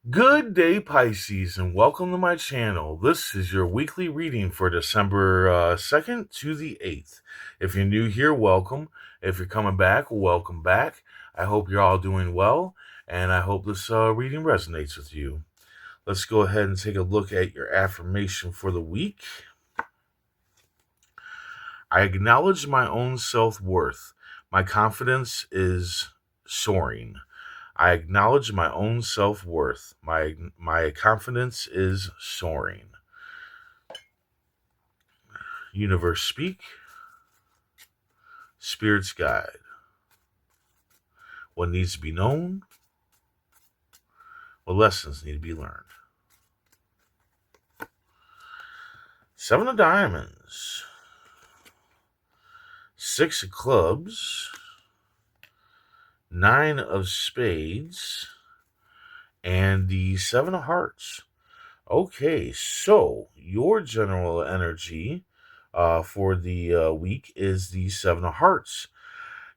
Good day, Pisces, and welcome to my channel. This is your weekly reading for December 2nd to the 8th. If you're new here, welcome. If you're coming back, welcome back. I hope you're all doing well, and I hope this reading resonates with you. Let's go ahead and take a look at your affirmation for the week. I acknowledge my own self-worth. My confidence is soaring. I acknowledge my own self-worth. My confidence is soaring. Universe speak. Spirits guide. What needs to be known? What lessons need to be learned? Seven of Diamonds. Six of Clubs. Nine of Spades. And the Seven of Hearts. Okay, so your general energy for the week is the Seven of Hearts.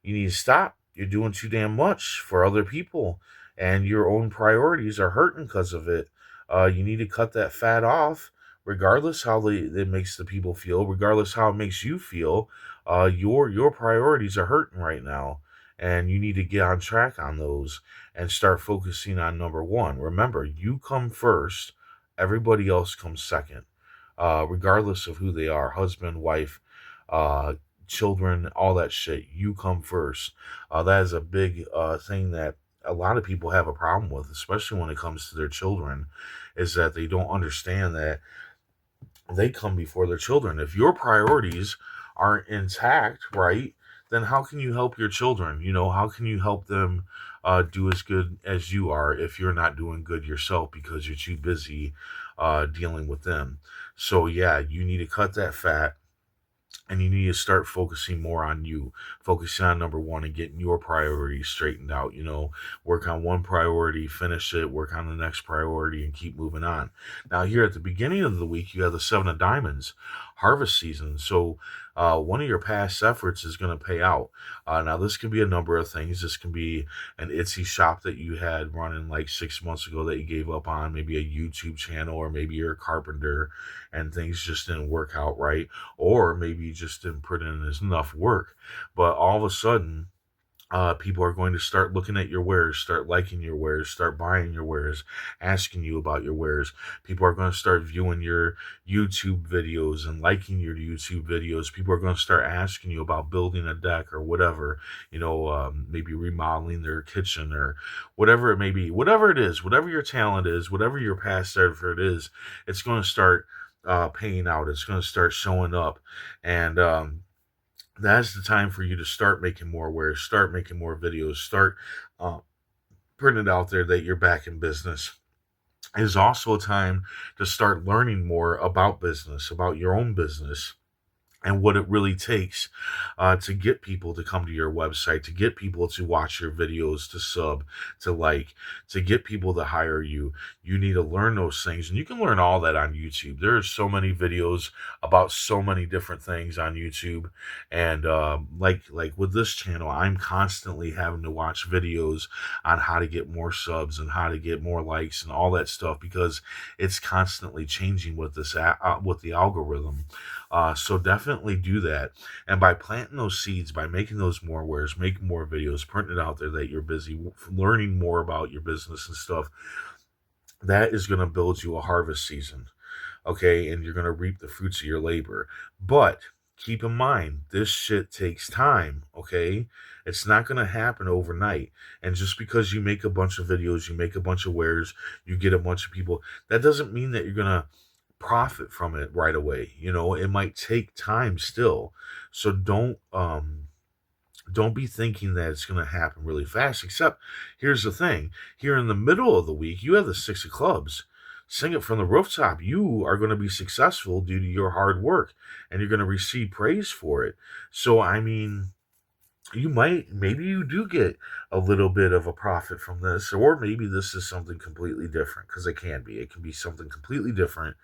You need to stop. You're doing too damn much for other people, and your own priorities are hurting because of it. You need to cut that fat off, regardless how it makes the people feel, regardless how it makes you feel. Your priorities are hurting right now, and you need to get on track on those and start focusing on number one. Remember, you come first. Everybody else comes second, regardless of who they are, husband, wife, uh, children, all that shit. You come first. That is a big thing that a lot of people have a problem with, especially when it comes to their children, is that they don't understand that they come before their children. If your priorities aren't intact, right, then how can you help your children? How can you help them do as good as you are if you're not doing good yourself because you're too busy dealing with them? So, yeah, you need to cut that fat, and you need to start focusing more on you, focusing on number one and getting your priorities straightened out. Work on one priority, finish it, work on the next priority, and keep moving on. Now, here at the beginning of the week, you have the Seven of Diamonds, harvest season. So, one of your past efforts is going to pay out. Now, this can be a number of things. This can be an Etsy shop that you had running like 6 months ago that you gave up on, maybe a YouTube channel, or maybe you're a carpenter and things just didn't work out right, or maybe you just didn't put in enough work. But all of a sudden, people are going to start looking at your wares, start liking your wares, start buying your wares, asking you about your wares. People are going to start viewing your YouTube videos and liking your YouTube videos. People are going to start asking you about building a deck or whatever, maybe remodeling their kitchen or whatever it may be. Whatever it is, whatever your talent is, whatever your past effort is, it's going to start paying out. It's going to start showing up. And, that's the time for you to start making more wares, start making more videos, start uh, putting it out there that you're back in business. It is also a time to start learning more about business, about your own business, and what it really takes to get people to come to your website, to get people to watch your videos, to sub, to like, to get people to hire you. You need to learn those things, and you can learn all that on YouTube. There are so many videos about so many different things on YouTube, and like with this channel, I'm constantly having to watch videos on how to get more subs and how to get more likes and all that stuff because it's constantly changing with with the algorithm. So definitely do that. And by planting those seeds, by making those more wares, making more videos, putting it out there that you're busy, learning more about your business and stuff, that is going to build you a harvest season. Okay. And you're going to reap the fruits of your labor. But keep in mind, this shit takes time. Okay. It's not going to happen overnight. And just because you make a bunch of videos, you make a bunch of wares, you get a bunch of people, that doesn't mean that you're going to profit from it right away. It might take time still. So don't be thinking that it's going to happen really fast. Except here's the thing. Here in the middle of the week, you have the Six of Clubs. Sing it from the rooftop. You are going to be successful due to your hard work, and you're going to receive praise for it. So I mean, maybe you do get a little bit of a profit from this, or maybe this is something completely different, because it can be something completely different.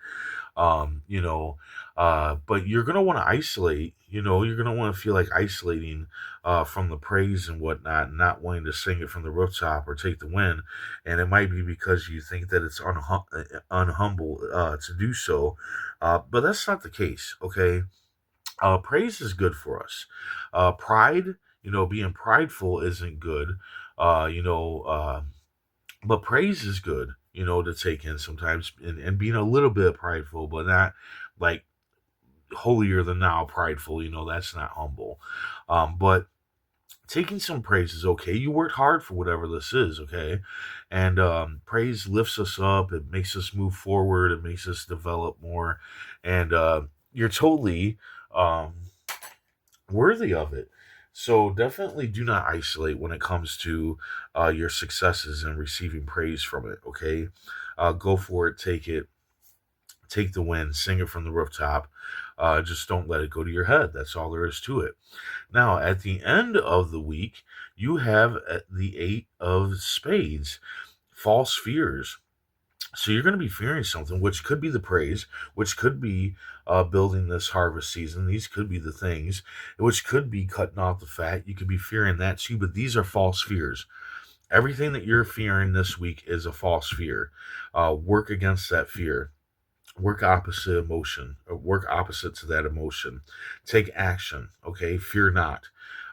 um you know but you're gonna want to isolate. You're gonna want to feel like isolating from the praise and whatnot, and not wanting to sing it from the rooftop or take the win. And it might be because you think that it's unhumble to do so, but that's not the case. Okay. Praise is good for us. Pride, being prideful isn't good. uh you know uh but praise is good, to take in sometimes, and being a little bit prideful, but not like holier than thou prideful. That's not humble. But taking some praise is okay. You worked hard for whatever this is, okay? And praise lifts us up. It makes us move forward. It makes us develop more. And you're totally um, worthy of it. So definitely do not isolate when it comes to your successes and receiving praise from it, okay? Go for it. Take it. Take the win. Sing it from the rooftop. Just don't let it go to your head. That's all there is to it. Now, at the end of the week, you have the Eight of Spades, false fears. So you're going to be fearing something, which could be the praise, which could be building this harvest season. These could be the things, which could be cutting off the fat. You could be fearing that too, but these are false fears. Everything that you're fearing this week is a false fear. Work against that fear. Work opposite emotion, or work opposite to that emotion. Take action. Okay. Fear not.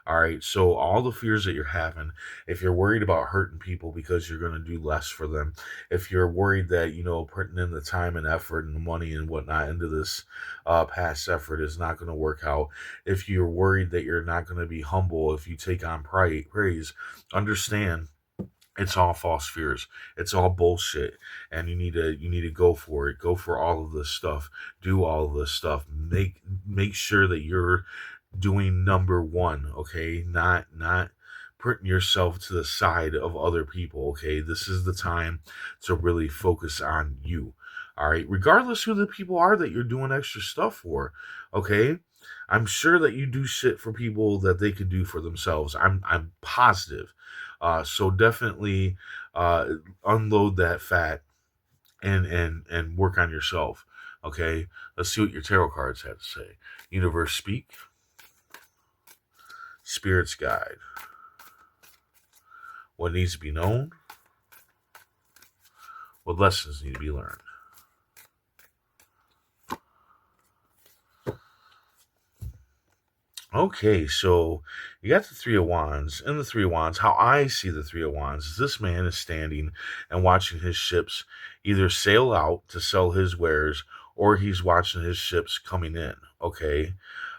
All right. So all the fears that you're having, if you're worried about hurting people because you're going to do less for them, if you're worried that, putting in the time and effort and the money and whatnot into this past effort is not going to work out, if you're worried that you're not going to be humble if you take on praise, understand it's all false fears. It's all bullshit. And you need to go for it. Go for all of this stuff. Do all of this stuff. Make sure that you're doing number one, okay? Not putting yourself to the side of other people, okay? This is the time to really focus on you. All right. Regardless who the people are that you're doing extra stuff for, okay? I'm sure that you do shit for people that they could do for themselves. I'm positive. So definitely uh, unload that fat and work on yourself. Okay, let's see what your tarot cards have to say. Universe speak, spirits guide. What needs to be known? What lessons need to be learned? Okay, so you got the Three of Wands. In the Three of Wands, how I see the Three of Wands is this man is standing and watching his ships either sail out to sell his wares, or he's watching his ships coming in. Okay.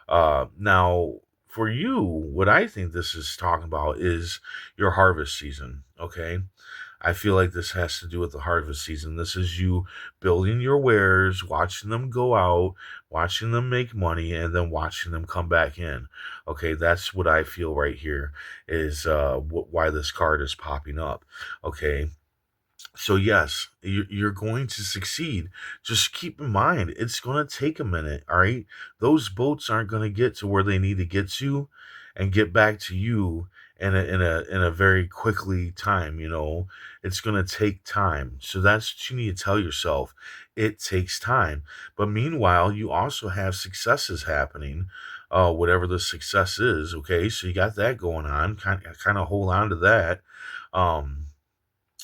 Now, for you, what I think this is talking about is your harvest season. Okay. I feel like this has to do with the harvest season. This is you building your wares, watching them go out, watching them make money, and then watching them come back in. Okay, that's what I feel right here is why this card is popping up. Okay, so yes, you're going to succeed. Just keep in mind, it's going to take a minute. All right, those boats aren't going to get to where they need to get to, and get back to you in a very quickly time. It's going to take time. So that's what you need to tell yourself. It takes time. But meanwhile, you also have successes happening. Whatever the success is. Okay, so you got that going on. Kind of hold on to that. Um,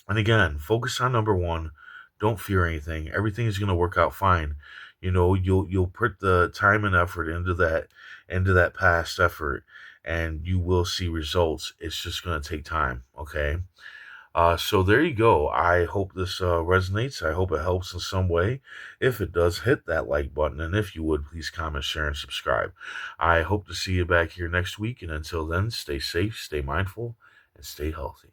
and again, focus on number one. Don't fear anything. Everything is going to work out fine. You'll put the time and effort into that past effort, and you will see results. It's just going to take time. Okay. So there you go. I hope this resonates. I hope it helps in some way. If it does, hit that like button, and if you would, please comment, share, and subscribe. I hope to see you back here next week. And until then, stay safe, stay mindful, and stay healthy.